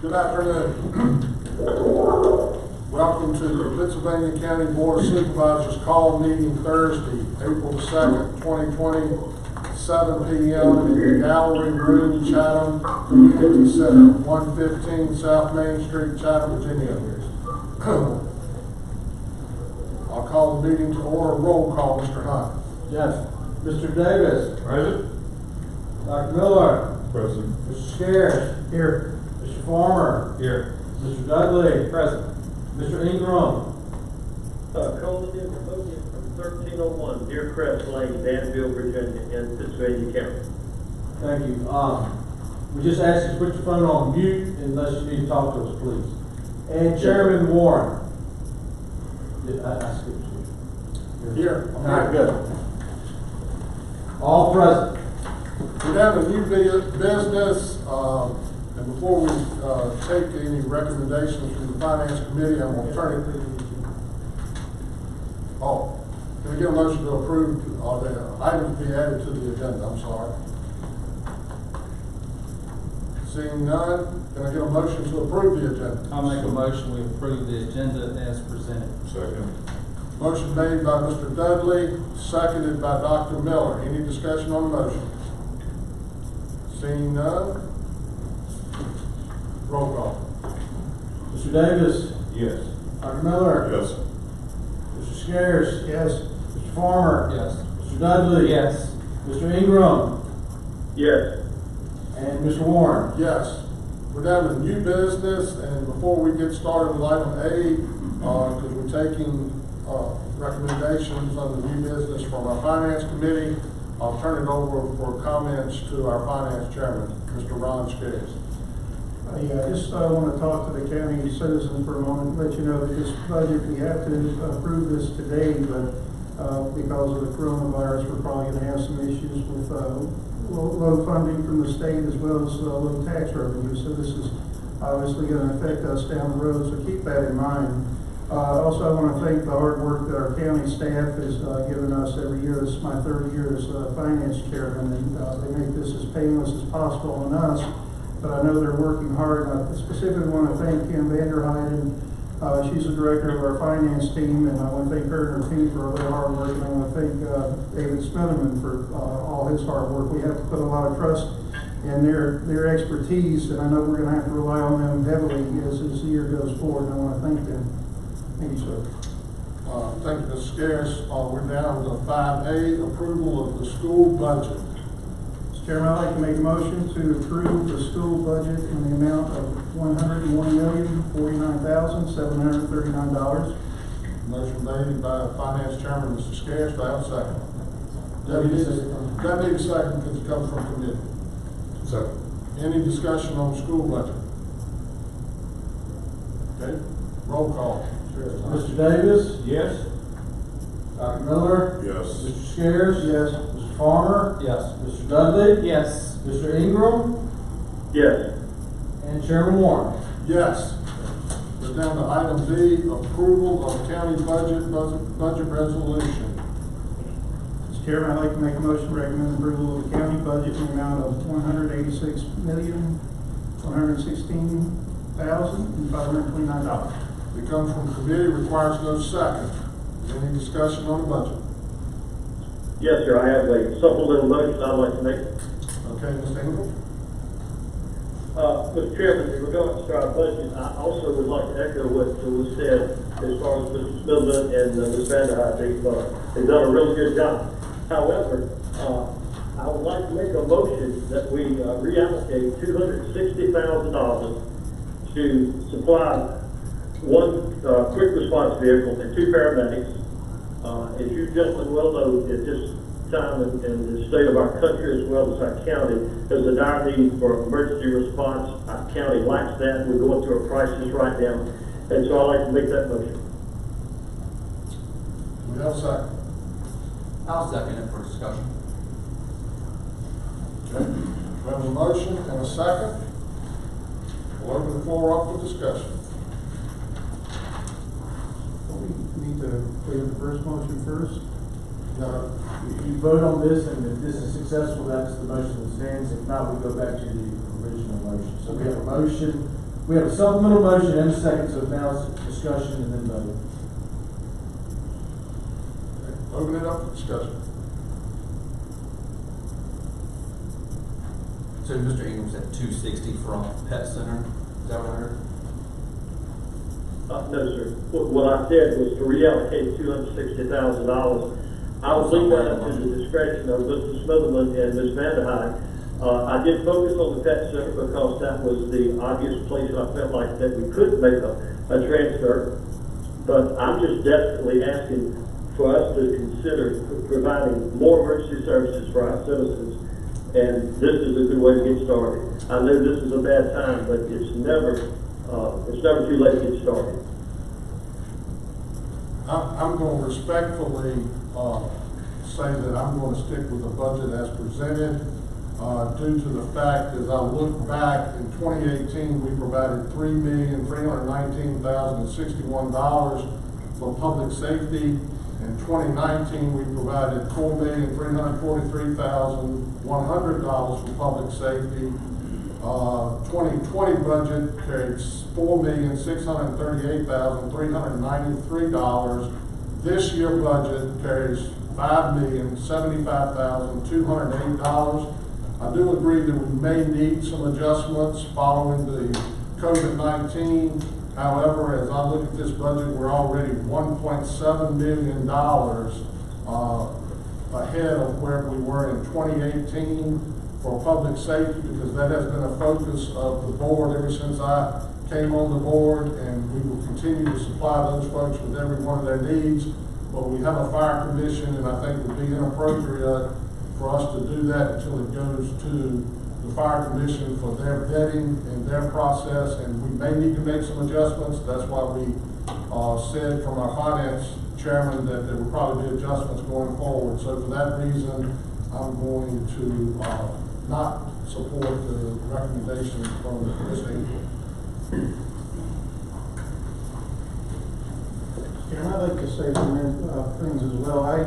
Good afternoon. Welcome to the Pittsylvania County Board of Supervisors call meeting Thursday, April the 2nd, 2020, 7 p.m. in the Gallery Room, Chatham Community Center, 115 South Main Street, Chatham, Virginia. I'll call the meeting to order. Roll call, Mr. Hunt. Yes. Mr. Davis. Present. Dr. Miller. Present. Mr. Scares. Here. Mr. Farmer. Here. Mr. Dudley. Present. Mr. Ingram. Colin Ingram from 1301 Deer Crest Lane, Danville, Virginia, in Pittsylvania County. Thank you. We just asked you to put your phone on mute unless you need to talk to us, please. And Chairman Warren. I skipped you. Here. All right, good. All present. We have a new business, and before we take any recommendations from the Finance Committee, I'm going to turn it to can we get a motion to approve the items be added to the agenda? I'm sorry. Seeing none, can I get a motion to approve the agenda? I'll make a motion we approve the agenda as presented. Second. Motion made by Mr. Dudley, seconded by Dr. Miller. Any discussion on the motion? Seeing none, roll call. Mr. Davis. Yes. Dr. Miller. Yes. Mr. Scares. Yes. Mr. Farmer. Yes. Mr. Dudley. Yes. Mr. Ingram. Yes. And Mr. Warren. Yes. We're down to new business, and before we get started with item A, because we're taking recommendations on the new business from our Finance Committee, I'll turn it over for comments to our Finance Chairman, Mr. Ron Scares. Yeah, I just want to talk to the county citizens for a moment, let you know that this budget, we have to approve this today, but because of the coronavirus, we're probably going to have some issues with low funding from the state as well as low tax revenue. So this is obviously going to affect us down the road, so keep that in mind. Also, I want to thank the hard work that our county staff has given us every year. This is my third year as finance chairman, and they make this as painless as possible on us. But I know they're working hard, and I specifically want to thank Kim Vanderheiden. She's the director of our finance team, and I want to thank her and her team for all their hard work. And I want to thank David Spenneman for all his hard work. We have to put a lot of trust in their expertise, and I know we're going to have to rely on them heavily as the year goes forward, and I want to thank them. Thank you, sir. Thank you, Mr. Scares. We're down to 5A, approval of the school budget. Mr. Chairman, I'd like to make a motion to approve the school budget in the amount of $101,049,739. Motion made by Finance Chairman, Mr. Scares. Do I have a second? That needs a second because it comes from committee. Second. Any discussion on the school budget? Okay, roll call. Mr. Davis. Yes. Dr. Miller. Yes. Mr. Scares. Yes. Mr. Farmer. Yes. Mr. Dudley. Yes. Mr. Ingram. Yes. And Chairman Warren. Yes. We're down to item B, approval of county budget resolution. Mr. Chairman, I'd like to make a motion to recommend approval of the county budget in the amount of $186,116,529. It comes from committee, requires no second. Any discussion on the budget? Yes, sir. I have a supplemental motion I'd like to make. Okay, Ms. Ingram? Mr. Chairman, in regards to our budget, I also would like to echo what was said as far as Mr. Spindler and Ms. Vanderheide. They've done a really good job. However, I would like to make a motion that we reallocate $260,000 to supply one quick response vehicle and 2 paramedics. As you gentlemen well know, at this time in the state of our country as well as our county, there's a dire need for emergency response. Our county lacks that. We're going through a crisis right now. And so I'd like to make that motion. Do we have a second? I'll second it for discussion. Okay. We have a motion and a second. We'll open the floor up for discussion. We need to clear the first motion first. No. You vote on this, and if this is successful, that's the motion that stands. If not, we go back to the original motion. So we have a motion We have a supplemental motion and a second, so now it's discussion and then vote. Open it up for discussion. So Mr. Ingram's at 260 from Pet Center, is that what I heard? No, sir. What I said was to reallocate $260,000. I would leave that up to the discretion of Mr. Smotherman and Ms. Vanderhyde. I did focus on the Pet Center because that was the obvious place I felt like that we could make a transfer. But I'm just desperately asking for us to consider providing more emergency services for our citizens. And this is a good way to get started. I know this is a bad time, but it's never too late to get started. I'm going to respectfully say that I'm going to stick with the budget as presented due to the fact, as I look back in 2018, we provided $3,319,061 for public safety. In 2019, we provided $4,343,100 for public safety. 2020 budget carries $4,638,393. This year budget carries $5,075,208. I do agree that we may need some adjustments following the COVID-19. However, as I look at this budget, we're already $1.7 million ahead of where we were in 2018 for public safety, because that has been a focus of the board ever since I came on the board, and we will continue to supply those folks with every one of their needs. But we have a fire commission, and I think it would be inappropriate for us to do that until it goes to the fire commission for their vetting and their process, and we may need to make some adjustments. That's why we said from our finance chairman that there would probably be adjustments going forward. So for that reason, I'm going to not support the recommendation from Mr. Ingram. I'd like to say some things as well. I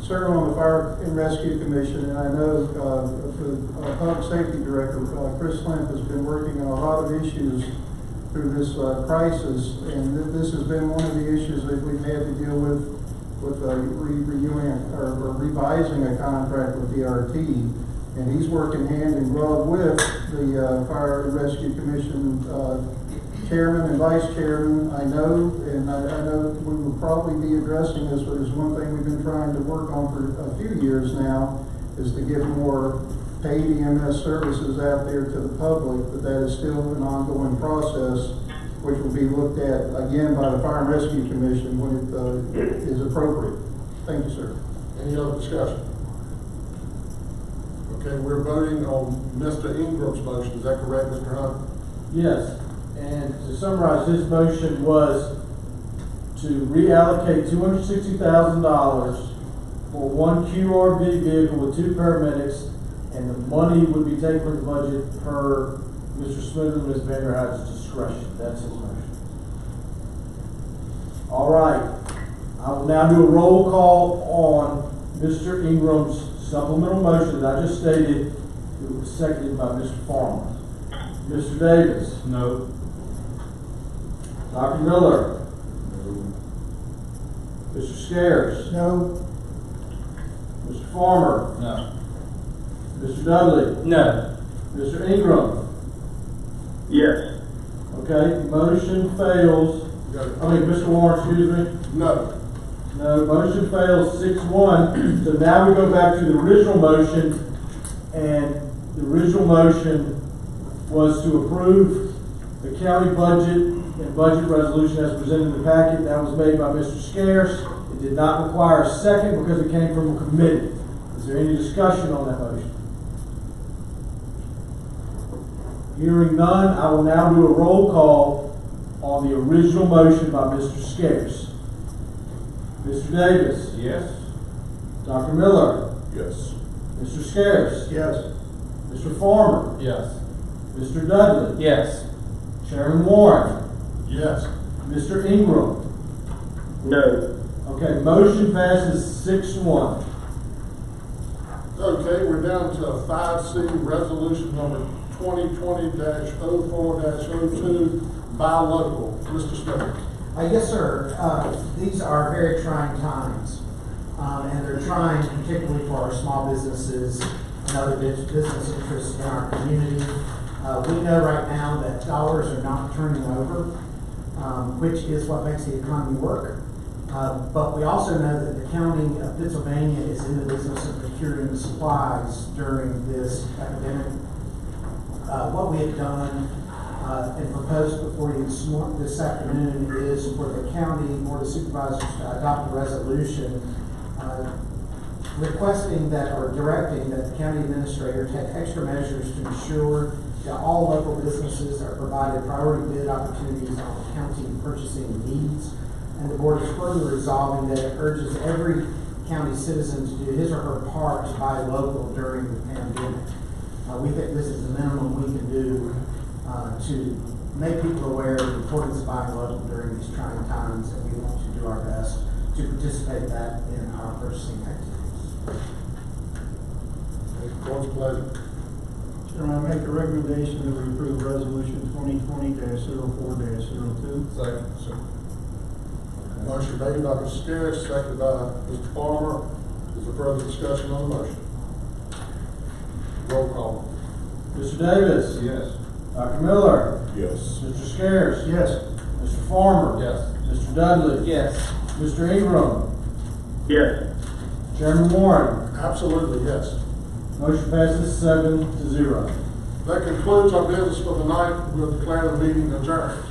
serve on the Fire and Rescue Commission, and I know the Public Safety Director, Chris Limp, has been working on a lot of issues through this crisis, and this has been one of the issues that we've had to deal with reviewing or revising a contract with the RT. And he's working hand in glove with the Fire and Rescue Commission chairman and vice chairman. I know we will probably be addressing this, but it's one thing we've been trying to work on for a few years now, is to get more paid EMS services out there to the public, but that is still an ongoing process, which will be looked at again by the Fire and Rescue Commission when it is appropriate. Thank you, sir. Any other discussion? Okay, we're voting on Mr. Ingram's motion. Is that correct, Mr. Hunt? Yes, and to summarize, his motion was to reallocate $260,000 for one QRV vehicle with 2 paramedics, and the money would be taken from the budget per Mr. Smith and Ms. Vanderhyde's discretion. That's his motion. All right, I will now do a roll call on Mr. Ingram's supplemental motion that I just stated. It was seconded by Mr. Farmer. Mr. Davis? No. Dr. Miller? No. Mr. Scares? No. Mr. Farmer? No. Mr. Dudley? No. Mr. Ingram? Yes. Okay, motion fails. Mr. Warren, excuse me. No. No, motion fails 6-1. So now we go back to the original motion, and the original motion was to approve the county budget and budget resolution as presented in the packet. That was made by Mr. Scarce. It did not require a second because it came from a committee. Is there any discussion on that motion? Hearing none, I will now do a roll call on the original motion by Mr. Scarce. Mr. Davis? Yes. Dr. Miller? Yes. Mr. Scarce? Yes. Mr. Farmer? Yes. Mr. Dudley? Yes. Chairman Warren? Yes. Mr. Ingram? No. Okay, motion passes 6-1. Okay, we're down to 5C, resolution number 2020-04-02 buy local. Mr. Smith. Yes, sir. These are very trying times, and they're trying particularly for our small businesses and other business interests in our community. We know right now that dollars are not turning over, which is what makes the economy work. But we also know that the county of Pittsylvania is in the business of procuring supplies during this epidemic. What we have done and proposed before you this afternoon is for the county board of supervisors to adopt a resolution requesting that or directing that the county administrator take extra measures to ensure that all local businesses are provided priority bid opportunities on county purchasing needs. And the board is further resolving that it urges every county citizen to do his or her part to buy local during the pandemic. We think this is the minimum we can do to make people aware of the importance of buying local during these trying times, and we want to do our best to participate that in our purchasing activities. Board's pleasure. Chairman, I make a recommendation that we approve resolution 2020-04-02. Second. Motion made by Mr. Scarce, seconded by Mr. Farmer. Is there further discussion on the motion? Roll call. Mr. Davis. Yes. Dr. Miller. Yes. Mr. Scarce. Yes. Mr. Farmer. Yes. Mr. Dudley. Yes. Mr. Ingram. Yes. Chairman Warren. Absolutely, yes. Motion passes 7-0. That concludes our business for the night. We'll declare the meeting adjourned.